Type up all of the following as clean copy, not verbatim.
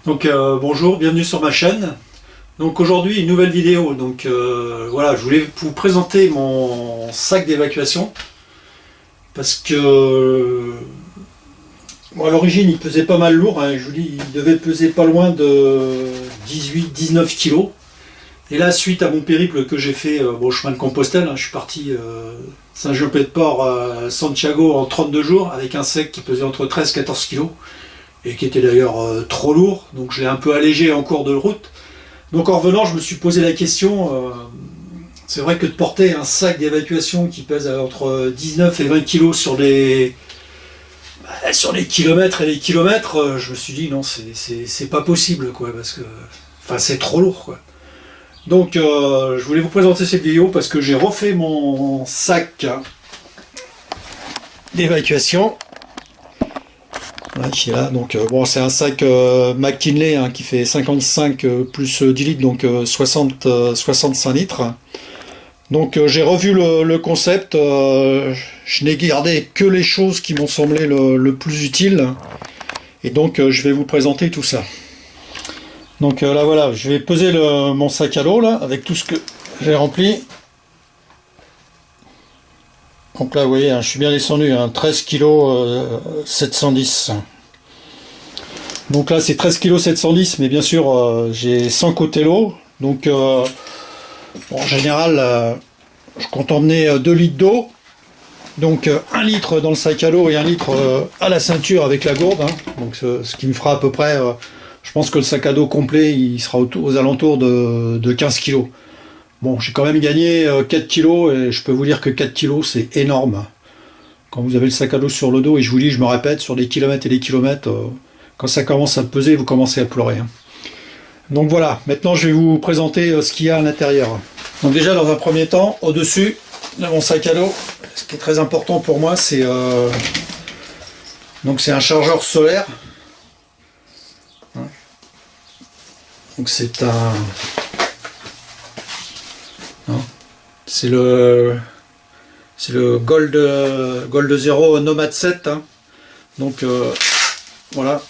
Donc bonjour, bienvenue sur ma chaîne. Donc aujourd'hui une nouvelle vidéo. Donc voilà, je voulais vous présenter mon sac d'évacuation parce que bon, à l'origine il pesait pas mal lourd, hein. Je vous dis, il devait peser pas loin de 18-19 kilos. Et là, suite à mon périple que j'ai fait au chemin de Compostelle, hein, je suis parti Saint-Jean-Pied-de-Port à Santiago en 32 jours avec un sac qui pesait entre 13 et 14 kilos et qui était d'ailleurs trop lourd, donc je l'ai un peu allégé en cours de route. Donc en revenant, je me suis posé la question, c'est vrai que de porter un sac d'évacuation qui pèse entre 19 et 20 kilos sur les kilomètres et les kilomètres, je me suis dit non, c'est pas possible, quoi, parce que enfin, c'est trop lourd, quoi. Donc je voulais vous présenter cette vidéo parce que j'ai refait mon sac d'évacuation. Voilà, qui est là. Donc bon, c'est un sac McKinley, hein, qui fait 55 plus 10 litres, donc 65 litres. Donc j'ai revu le concept, je n'ai gardé que les choses qui m'ont semblé le plus utiles, et donc je vais vous présenter tout ça. Donc là voilà, je vais peser mon sac à dos là, avec tout ce que j'ai rempli. Donc là vous voyez, hein, je suis bien descendu, hein, 13 kg 710. Donc là c'est 13 kg 710, mais bien sûr j'ai 100 côté lot. Donc bon, en général je compte emmener 2 litres d'eau. Donc 1 litre dans le sac à dos et 1 litre à la ceinture avec la gourde, hein. Donc ce qui me fera à peu près, je pense que le sac à dos complet il sera aux alentours de 15 kg. Bon, j'ai quand même gagné 4 kg et je peux vous dire que 4 kg c'est énorme. Quand vous avez le sac à dos sur le dos, et je vous dis, je me répète, sur des kilomètres et des kilomètres, quand ça commence à peser, vous commencez à pleurer, hein. Donc voilà, maintenant je vais vous présenter ce qu'il y a à l'intérieur. Donc déjà dans un premier temps, au-dessus de mon sac à dos, ce qui est très important pour moi, c'est donc c'est un chargeur solaire. Donc c'est un... C'est le Gold Zero Nomad 7, hein. Donc voilà,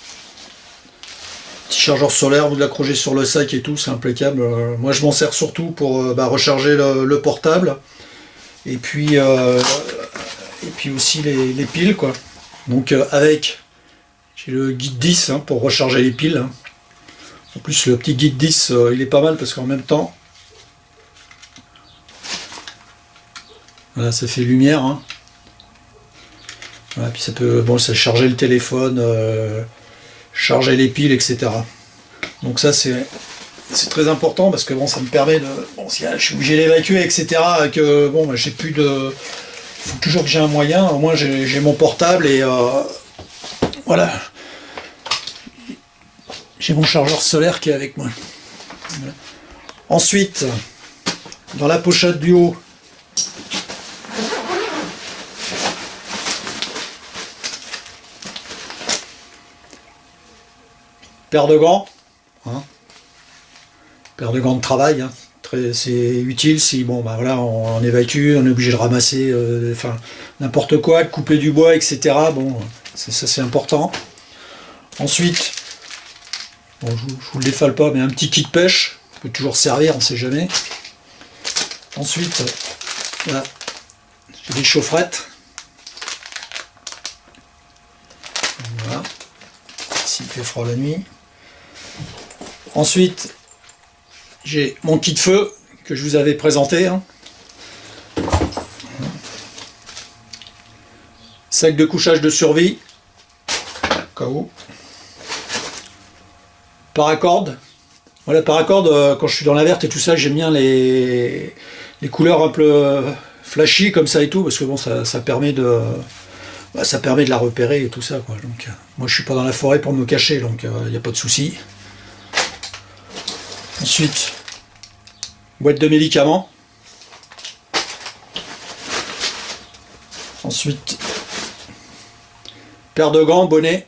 petit chargeur solaire, vous l'accrochez sur le sac et tout, c'est impeccable. Moi je m'en sers surtout pour recharger le portable, et puis aussi les piles, quoi. Donc j'ai le guide 10, hein, pour recharger les piles, hein. En plus le petit guide 10 il est pas mal parce qu'en même temps, voilà, ça fait lumière, hein. Voilà, puis ça peut, bon, ça charger le téléphone, charger les piles, etc. Donc ça c'est très important parce que bon, ça me permet de, bon, si je suis obligé d'évacuer, etc., que bon, j'ai plus de, il faut toujours que j'ai un moyen. Au moins j'ai mon portable et voilà, j'ai mon chargeur solaire qui est avec moi. Voilà. Ensuite, dans la pochette du haut, paire de gants, hein, paire de gants de travail, hein. C'est utile si bon, bah voilà, on évacue, on est obligé de ramasser enfin n'importe quoi, de couper du bois, etc. Bon, ça c'est important. Ensuite, bon, je vous le défale pas, mais un petit kit pêche peut toujours servir, on sait jamais. Ensuite, voilà, j'ai des chaufferettes. Voilà, s'il fait froid la nuit. Ensuite, j'ai mon kit feu que je vous avais présenté, hein. Sac de couchage de survie, au cas où. Paracorde. Voilà, paracorde, quand je suis dans la verte et tout ça, j'aime bien les couleurs un peu flashy comme ça et tout, parce que bon, ça permet de... ça permet de la repérer et tout ça, quoi. Donc, moi je suis pas dans la forêt pour me cacher, donc il n'y a pas de souci. Ensuite, boîte de médicaments. Ensuite, paire de gants, bonnet.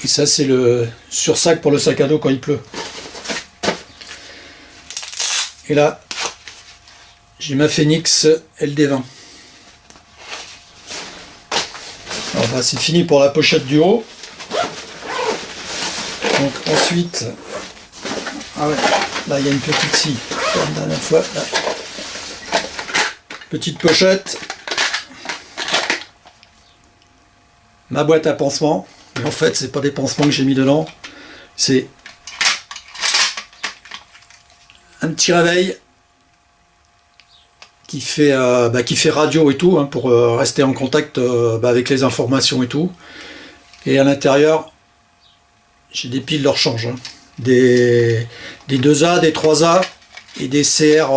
Et ça c'est le sursac pour le sac à dos quand il pleut. Et là, j'ai ma Phoenix LD20. Alors bah, c'est fini pour la pochette du haut. Donc ensuite, ah ouais, là il y a une petite scie, comme la dernière fois, là. Petite pochette, ma boîte à pansements, mais en fait c'est pas des pansements que j'ai mis dedans, c'est un petit réveil qui fait radio et tout, hein, pour rester en contact avec les informations et tout. Et à l'intérieur, j'ai des piles de rechange, hein. Des 2A, des 3A et des CR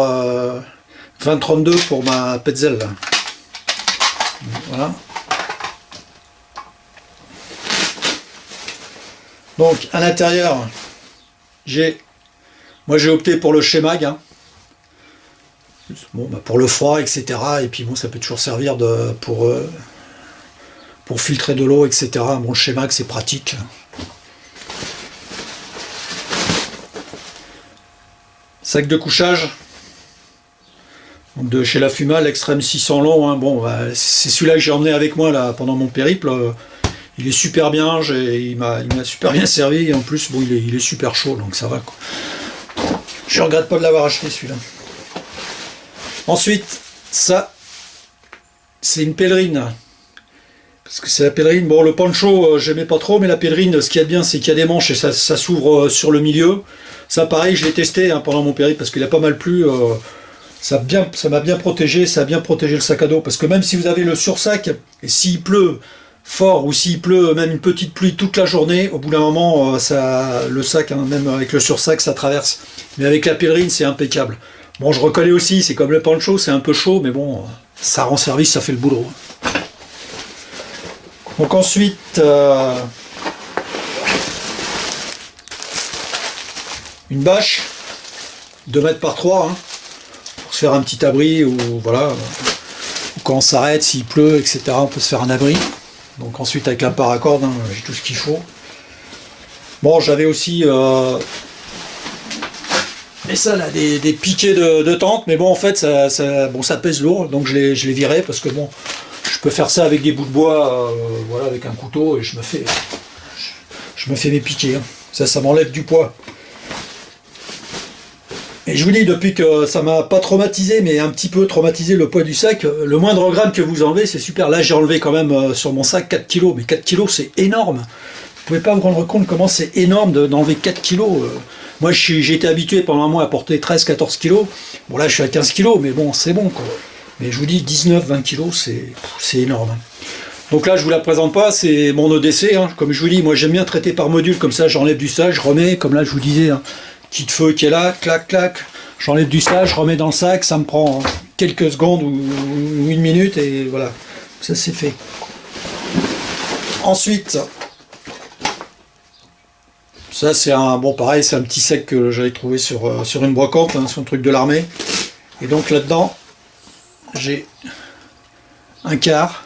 2032 pour ma Petzl. Voilà. Donc à l'intérieur, moi j'ai opté pour le Shemag, hein. Bon, bah pour le froid, etc. Et puis bon, ça peut toujours servir pour filtrer de l'eau, etc. Bon, le Shemag c'est pratique. Sac de couchage de chez La Fuma, l'extrême 600 long, hein. Bon, bah, c'est celui-là que j'ai emmené avec moi là pendant mon périple. Il est super bien, il m'a super bien servi, et en plus bon, il est super chaud, donc ça va quoi. Je regrette pas de l'avoir acheté celui-là. Ensuite, ça, c'est une pèlerine. Parce que c'est la pèlerine. Bon, le poncho, j'aimais pas trop, mais la pèlerine, ce qu'il y a de bien, c'est qu'il y a des manches et ça s'ouvre sur le milieu. Ça, pareil, je l'ai testé, hein, pendant mon périple parce qu'il a pas mal plu. Ça m'a bien protégé, ça a bien protégé le sac à dos. Parce que même si vous avez le sursac, et s'il pleut fort ou s'il pleut même une petite pluie toute la journée, au bout d'un moment, le sac, hein, même avec le sursac, ça traverse. Mais avec la pèlerine, c'est impeccable. Bon, je reconnais aussi, c'est comme le poncho, c'est un peu chaud, mais bon, ça rend service, ça fait le boulot. Donc ensuite, une bâche, 2 mètres par 3, hein, pour se faire un petit abri, ou voilà, ou quand on s'arrête, s'il pleut, etc., on peut se faire un abri. Donc ensuite, avec la paracorde, hein, j'ai tout ce qu'il faut. Bon, j'avais aussi... et ça là, des piquets de tente, mais bon en fait ça pèse lourd, donc je l'ai viré parce que bon, je peux faire ça avec des bouts de bois, voilà, avec un couteau, et je me fais mes piquets, hein. Ça m'enlève du poids. Et je vous dis, depuis que ça m'a pas traumatisé, mais un petit peu traumatisé le poids du sac, le moindre gramme que vous enlevez, c'est super. Là j'ai enlevé quand même sur mon sac 4 kg, mais 4 kg c'est énorme. Vous pouvez pas vous rendre compte comment c'est énorme d'enlever 4 kg. Moi, j'ai été habitué pendant un mois à porter 13-14 kg. Bon, là, je suis à 15 kg, mais bon, c'est bon, quoi. Mais je vous dis, 19-20 kg, c'est énorme. Donc là, je vous la présente pas, c'est mon ODC, hein. Comme je vous dis, moi, j'aime bien traiter par module, comme ça, j'enlève du sac, je remets, comme là, je vous disais, hein, kit feu qui est là, clac, clac, j'enlève du sac, je remets dans le sac, ça me prend quelques secondes ou 1 minute, et voilà, ça, c'est fait. Ensuite... ça c'est pareil, c'est un petit sac que j'avais trouvé sur une brocante, hein, sur un truc de l'armée. Et donc là-dedans, j'ai un quart.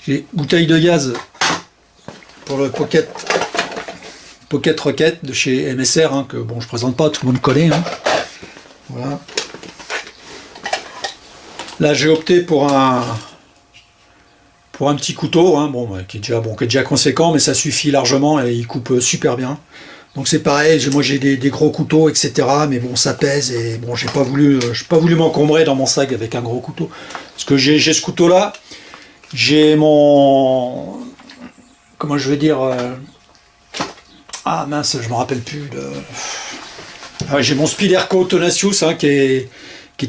J'ai bouteille de gaz pour le Pocket Rocket de chez MSR, hein, que bon, je présente pas, tout le monde connaît, hein. Voilà. Là j'ai opté pour un petit couteau, hein, qui est déjà conséquent, mais ça suffit largement et il coupe super bien. Donc c'est pareil, moi j'ai des gros couteaux, etc. Mais bon, ça pèse, et bon, j'ai pas voulu m'encombrer dans mon sac avec un gros couteau. Parce que j'ai ce couteau-là, j'ai mon... comment je vais dire... ah mince, je me rappelle plus. J'ai mon Spyderco Tenacious, hein, qui est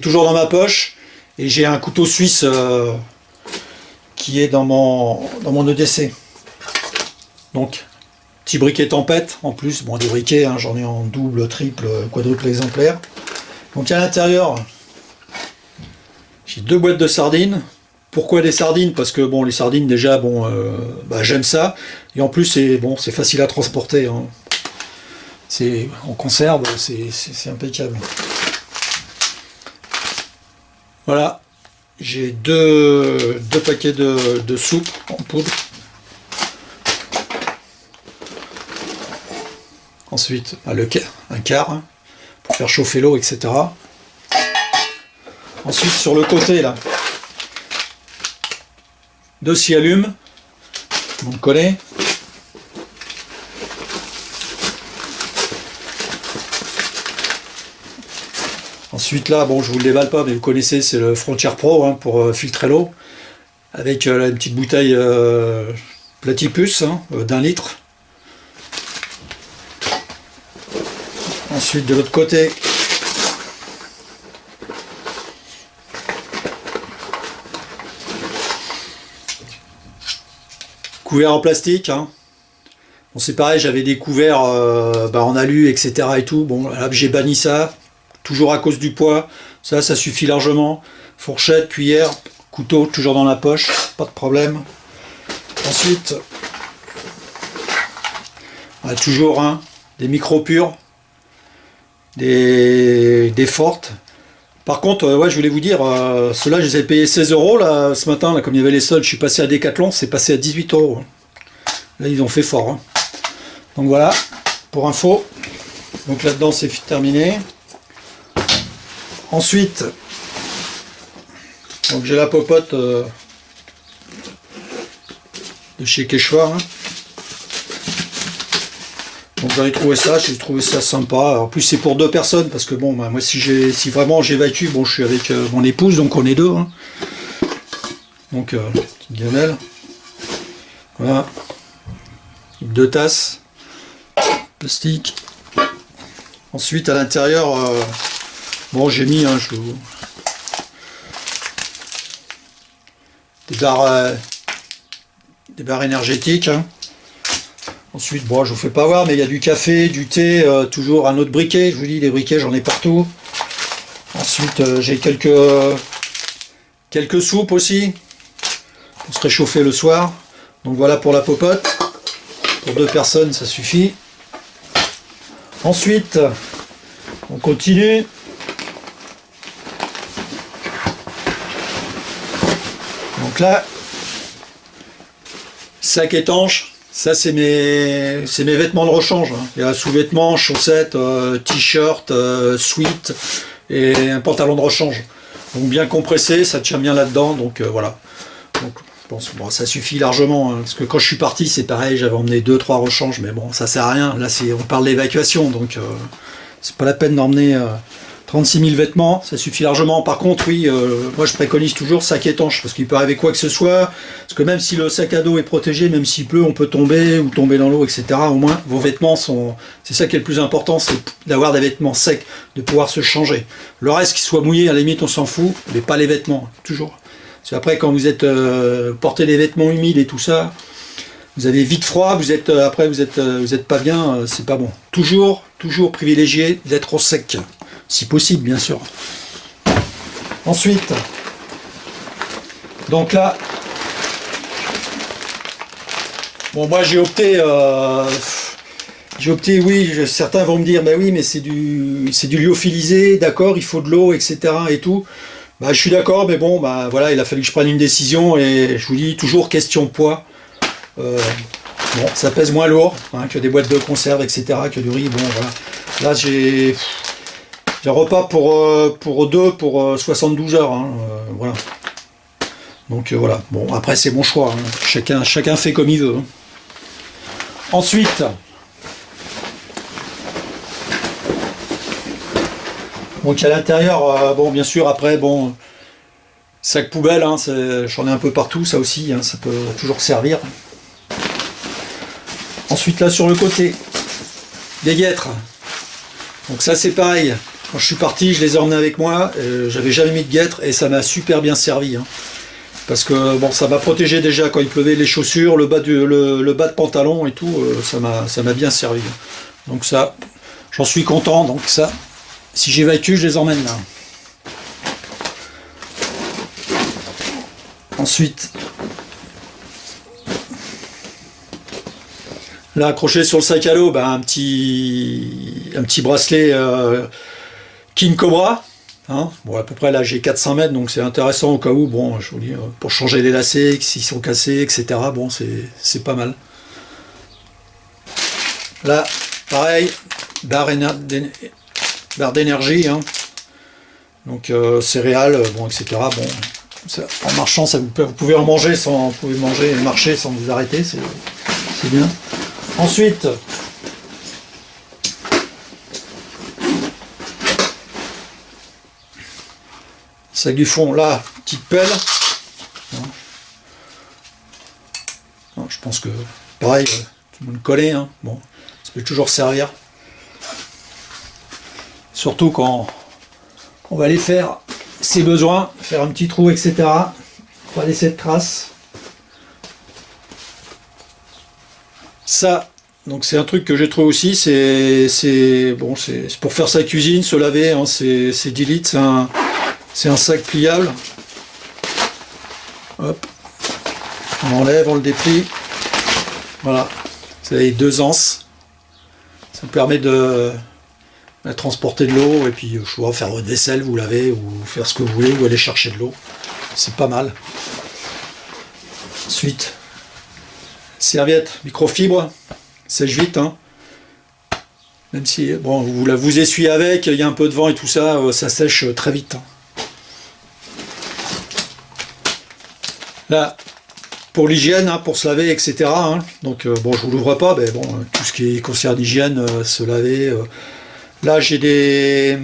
toujours dans ma poche, et j'ai un couteau suisse... qui est dans mon EDC. Donc, petit briquet tempête, en plus, bon, des briquets, hein, j'en ai en double, triple, quadruple exemplaire. Donc à l'intérieur, j'ai 2 boîtes de sardines. Pourquoi des sardines? Parce que bon, les sardines déjà, bon, j'aime ça, et en plus c'est facile à transporter, hein. On conserve, c'est impeccable. Voilà. J'ai deux paquets de soupe en poudre. Ensuite, un quart, hein, pour faire chauffer l'eau, etc. Ensuite, sur le côté, là, 2 scie allumes, on le connaît. Ensuite là, bon je vous le déballe pas, mais vous connaissez, c'est le Frontier Pro hein, pour filtrer l'eau, avec une petite bouteille Platypus hein, d'1 litre. Ensuite de l'autre côté, couvert en plastique. Hein. Bon, c'est pareil, j'avais des couverts en alu, etc. et tout. Bon, là j'ai banni ça, toujours à cause du poids. Ça suffit largement. Fourchette, cuillère, couteau, toujours dans la poche, pas de problème. Ensuite, on a toujours hein, des micros purs, des fortes. Par contre, ouais, je voulais vous dire, ceux-là, je les ai payés 16 € là, ce matin, là, comme il y avait les soldes, je suis passé à Decathlon, c'est passé à 18 €. Là, ils ont fait fort. Hein. Donc voilà, pour info. Donc là-dedans, c'est terminé. Ensuite, donc j'ai la popote de chez Quechua. Hein. Donc j'ai trouvé ça sympa. En plus c'est pour 2 personnes parce que bon, bah, moi si vraiment j'évacue, bon je suis avec mon épouse, donc on est 2. Hein. Donc petite gamelle. Voilà. 2 tasses. Plastique. Ensuite à l'intérieur, bon j'ai mis des barres énergétiques. Hein. Ensuite, bon, je vous fais pas voir, mais il y a du café, du thé, toujours un autre briquet. Je vous dis, les briquets, j'en ai partout. Ensuite, j'ai quelques soupes aussi pour se réchauffer le soir. Donc voilà pour la popote. Pour 2 personnes, ça suffit. Ensuite, on continue. Donc là, sac étanche. Ça c'est mes vêtements de rechange. Hein. Il y a sous-vêtements, chaussettes, t-shirt, sweat et un pantalon de rechange. Donc bien compressé, ça tient bien là-dedans. Donc voilà. Donc, je pense bon, ça suffit largement. Hein, parce que quand je suis parti, c'est pareil, j'avais emmené 2-3 rechanges, mais bon, ça sert à rien. Là, on parle d'évacuation, donc c'est pas la peine d'emmener 36 000 vêtements, ça suffit largement. Par contre, oui, moi je préconise toujours sac étanche, parce qu'il peut arriver quoi que ce soit, parce que même si le sac à dos est protégé, même s'il pleut, on peut tomber, ou tomber dans l'eau, etc. Au moins, vos vêtements sont... C'est ça qui est le plus important, c'est d'avoir des vêtements secs, de pouvoir se changer. Le reste, qu'il soit mouillé, à la limite, on s'en fout, mais pas les vêtements, toujours. Parce qu'après, quand vous êtes portez des vêtements humides et tout ça, vous avez vite froid, après vous êtes pas bien, c'est pas bon. Toujours privilégier d'être au sec. Si possible, bien sûr. Ensuite, donc là, bon, moi j'ai opté, oui, certains vont me dire, bah oui, mais c'est du lyophilisé, d'accord, il faut de l'eau, etc. et tout. Bah, je suis d'accord, mais bon, bah voilà, il a fallu que je prenne une décision et je vous dis toujours question poids. Bon, ça pèse moins lourd hein, que des boîtes de conserve, etc., que du riz. Bon, voilà. Là, j'ai un repas pour 2 pour 72 heures. Hein, voilà. Donc voilà. Bon, après c'est mon choix. Hein. Chacun fait comme il veut. Hein. Ensuite, donc à l'intérieur, bon, bien sûr, après, bon, sac poubelle. Hein, j'en ai un peu partout, ça aussi. Hein, ça peut toujours servir. Ensuite, là sur le côté, des guêtres. Donc ça c'est pareil. Quand je suis parti, je les ai emmenés avec moi, j'avais jamais mis de guêtres et ça m'a super bien servi. Hein. Parce que bon, ça m'a protégé déjà quand il pleuvait, les chaussures, le bas de pantalon et tout, ça m'a bien servi. Donc ça, j'en suis content. Donc ça, si j'évacue, je les emmène là. Ensuite, là accroché sur le sac à dos, bah, un petit bracelet King Cobra. Hein, bon, à peu près là j'ai 400 mètres, donc c'est intéressant au cas où, bon, je vous dis, pour changer les lacets, s'ils sont cassés, etc. Bon, c'est pas mal. Là, pareil, barre d'énergie, hein, donc céréales, bon, etc. Bon, Ça, en marchant, vous pouvez en manger sans, vous pouvez manger et marcher sans vous arrêter, c'est bien. Ensuite, sac du fond, là, petite pelle. Non, je pense que pareil, tout le monde connaît, hein. Bon, ça peut toujours servir. Surtout quand on va aller faire ses besoins, faire un petit trou, etc. Pas laisser de traces. Ça, donc c'est un truc que j'ai trouvé aussi, c'est pour faire sa cuisine, se laver, hein, c'est 10 litres, c'est un sac pliable. Hop, on enlève, on le déplie. Voilà, vous avez 2 anses. Ça vous permet de transporter de l'eau et puis je vois, faire votre vaisselle, vous laver ou faire ce que vous voulez ou aller chercher de l'eau. C'est pas mal. Ensuite, serviette microfibre, sèche vite, hein. Même si bon, vous essuyez avec, il y a un peu de vent et tout ça, ça sèche très vite, hein. Là, pour l'hygiène, hein, pour se laver, etc. Hein. Donc bon, je vous l'ouvre pas, mais bon, tout ce qui concerne l'hygiène, se laver. Là, j'ai 2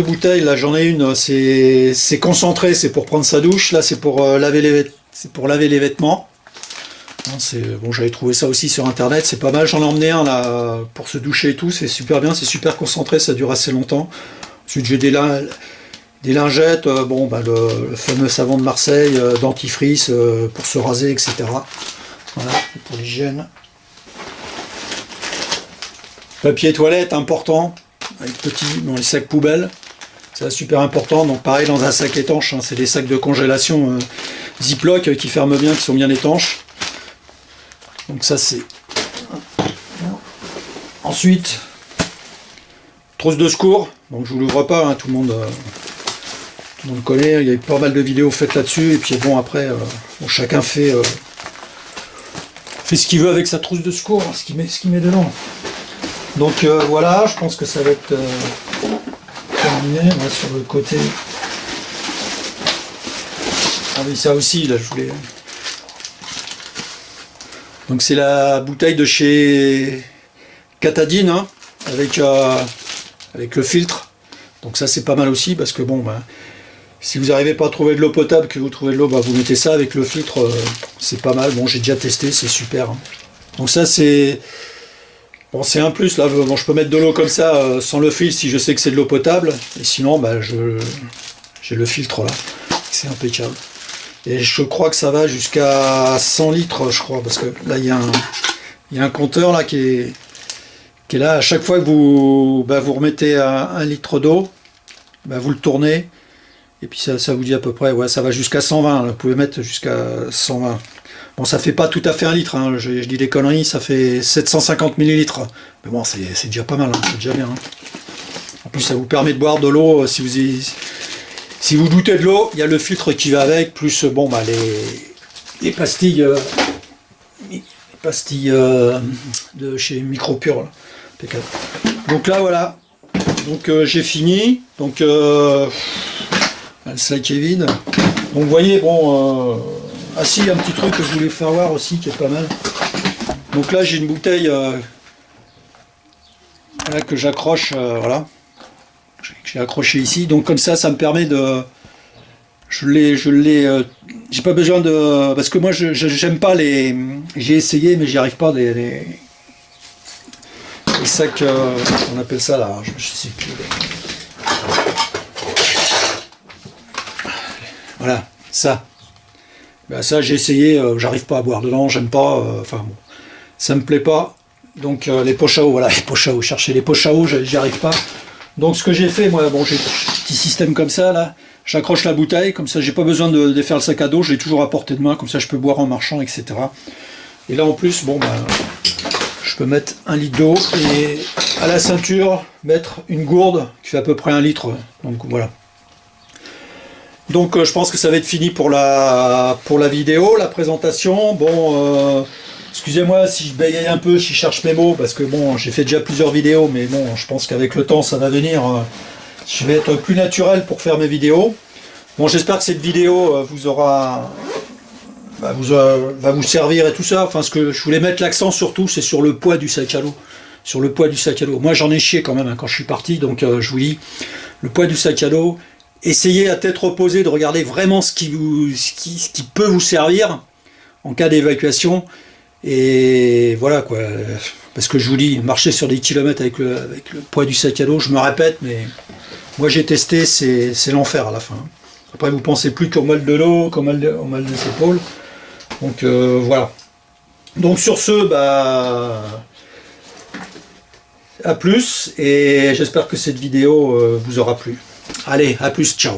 bouteilles. Là, j'en ai une. C'est concentré, c'est pour prendre sa douche. Là, c'est pour laver les vêtements. Bon, j'avais trouvé ça aussi sur internet. C'est pas mal. J'en ai emmené un là pour se doucher et tout. C'est super bien. C'est super concentré. Ça dure assez longtemps. Ensuite, j'ai des lingettes. Bon, bah, le fameux savon de Marseille, dentifrice pour se raser, etc. Voilà, pour l'hygiène. Papier toilette important, avec les sacs poubelles, c'est super important. Donc pareil dans un sac étanche, hein, c'est des sacs de congélation Ziploc qui ferment bien, qui sont bien étanches. Donc ça c'est. Ensuite, trousse de secours. Donc je vous l'ouvre pas, hein, tout le monde connaît. Il y a eu pas mal de vidéos faites là-dessus. Et puis bon après, bon, chacun fait ce qu'il veut avec sa trousse de secours, hein, ce qu'il met dedans. Donc voilà, je pense que ça va être terminé. Là, sur le côté. Ah oui, ça aussi, là, je voulais. Donc c'est la bouteille de chez Catadine, hein, avec le filtre. Donc ça c'est pas mal aussi, parce que bon, bah, si vous n'arrivez pas à trouver de l'eau potable, que vous trouvez de l'eau, bah, vous mettez ça avec le filtre, c'est pas mal. Bon, j'ai déjà testé, c'est super, hein. Donc ça c'est. Bon, c'est un plus, là, bon, je peux mettre de l'eau comme ça, sans le filtre, si je sais que c'est de l'eau potable, et sinon, bah, j'ai le filtre, là, c'est impeccable. Et je crois que ça va jusqu'à 100 litres, je crois, parce que là, il y a un compteur, là, qui est là, à chaque fois que vous remettez un litre d'eau, bah, vous le tournez, et puis ça vous dit à peu près, ouais, ça va jusqu'à 120, là, vous pouvez mettre jusqu'à 120. Bon, ça fait pas tout à fait un litre, hein. Je dis des conneries, ça fait 750 millilitres. Mais bon, c'est déjà pas mal, hein. C'est déjà bien, hein. En plus, ça vous permet de boire de l'eau. Si vous doutez de l'eau, il y a le filtre qui va avec, plus bon, bah, les pastilles, de chez Micropure. Là. Donc là, voilà. Donc j'ai fini. Donc le sac est vide. Donc vous voyez, bon. Ah si, un petit truc que je voulais faire voir aussi, qui est pas mal. Donc là, j'ai une bouteille là, que j'accroche, voilà. J'ai accroché ici. Donc comme ça me permet de... j'ai pas besoin de... Parce que moi, j'aime pas les... J'ai essayé, mais j'y arrive pas, les sacs... on appelle ça là, je sais plus. Voilà, ça. Ben ça j'ai essayé, j'arrive pas à boire dedans, j'aime pas, enfin bon, ça me plaît pas. Donc les poches à eau, voilà, les poches à eau, chercher les poches à eau, j'y arrive pas. Donc ce que j'ai fait, moi, bon, j'ai un petit système comme ça, là, j'accroche la bouteille, comme ça j'ai pas besoin de défaire le sac à dos, je l'ai toujours à portée de main, comme ça je peux boire en marchant, etc. Et là en plus, bon, ben, je peux mettre 1 litre d'eau et à la ceinture, mettre une gourde qui fait à peu près 1 litre, donc voilà. Donc je pense que ça va être fini pour la vidéo, la présentation. Bon, excusez-moi si je bégaye un peu, si je cherche mes mots, parce que bon, j'ai fait déjà plusieurs vidéos, mais bon, je pense qu'avec le temps, ça va venir. Je vais être plus naturel pour faire mes vidéos. Bon, j'espère que cette vidéo vous aura... va vous servir et tout ça. Enfin, ce que je voulais mettre l'accent surtout, c'est sur le poids du sac à dos. Sur le poids du sac à dos. Moi, j'en ai chié quand même hein, quand je suis parti, donc je vous dis, le poids du sac à dos, essayez à tête reposée de regarder vraiment ce qui peut vous servir en cas d'évacuation. Et voilà quoi. Parce que je vous dis, marcher sur des kilomètres avec le poids du sac à dos, je me répète, mais moi j'ai testé, c'est l'enfer à la fin. Après, vous pensez plus qu'au mal de dos, au mal des épaules. Donc voilà. Donc sur ce, bah, à plus, et j'espère que cette vidéo vous aura plu. Allez, à plus, ciao.